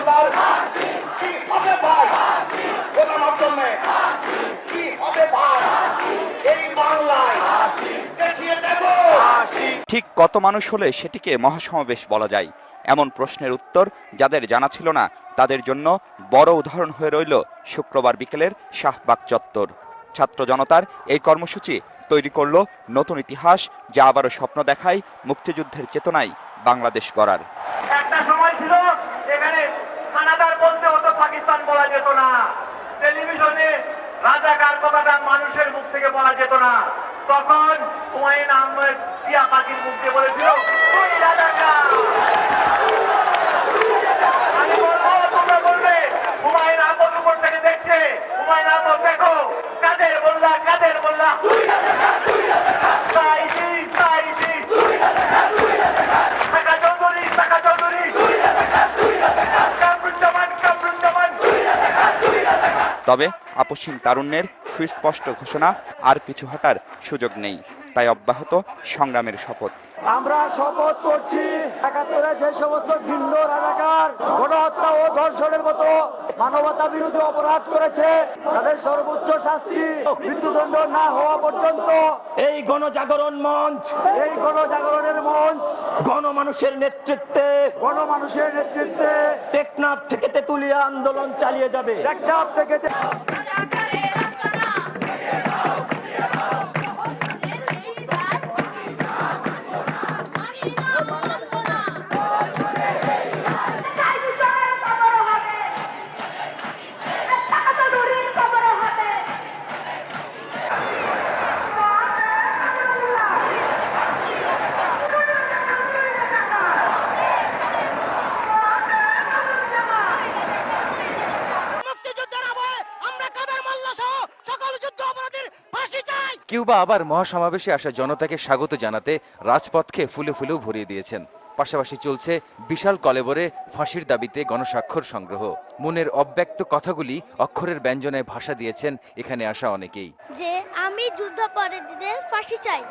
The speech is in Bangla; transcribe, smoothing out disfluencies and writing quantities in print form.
মোল্লার কি হবে ভাই? গোলাম আব্দুল্লাহ কি হবে ভাই? এই বাংলায় দেখিয়ে দেব। ঠিক কত মানুষ হলে সেটিকে মহাসমাবেশ বলা যায়? এমন প্রশ্নের উত্তর যাদের জানা ছিল না তাদের জন্য বড় উদাহরণ হয়ে রইল শুক্রবার বিকেলের শাহবাগ চত্বর। ছাত্র জনতার এই কর্মসূচি তৈরি করল নতুন ইতিহাস, যা আবারও স্বপ্ন দেখায় মুক্তিযুদ্ধের চেতনায় বাংলাদেশ গড়ার। একটা সময় ছিল এখানে হানাদার বলতে হতো, পাকিস্তান বলা যেত না। টেলিভিশনে রাজাকার কথাটা মানুষের মুখ থেকে বলা যেত না। তখন হুমায়ুন আহমেদ জিয়া পাখির মুখ দিয়ে বলেছিল, তুই রাজাকার। আমি বলবো, তোমরা বলবে হুমায়ুন আহমেদ উপর থেকে দেখছে, হুমায়ুন আহমেদ দেখো কাদের বললা, কাদের বললা, সাইদি সাইদি, টাকা চৌধুরী, টাকা চৌধুরী, কামরুজ্জামান, কামরুজ্জামান। তবে আপসহীন তারুণ্যের সুস্পষ্ট ঘোষণা, আর পিছু হটার সুযোগ নেই। তাই অব্যাহত সংগ্রামের শপথ। আমরা শপথ করছি, ৭১-এ যে সমস্ত ঘৃণ্য রাজাকার গণহত্যা ও ধর্ষণের মতো মানবতা বিরোধী অপরাধ করেছে তাদের সর্বোচ্চ শাস্তি মৃত্যুদণ্ড না হওয়া পর্যন্ত এই গণজাগরণের মঞ্চ গণমানুষের নেতৃত্বে টেকনাফ থেকে তেতুলিয়া আন্দোলন চালিয়ে যাবে। টেকনাফ থেকে কিউবা আবার মহাসমাবেশে আসা জনতাকে স্বাগত জানাতে রাজপথকে ফুলে ফুলেও ভরিয়ে দিয়েছেন। পাশাপাশি চলছে বিশাল কলেবরে ফাঁসির দাবিতে গণস্বাক্ষর সংগ্রহ। মনের অব্যক্ত কথাগুলি অক্ষরের ব্যঞ্জনায় ভাষা দিয়েছেন এখানে আসা অনেকেই। যে আমি যুদ্ধাপরাধীদের ফাঁসি চাই।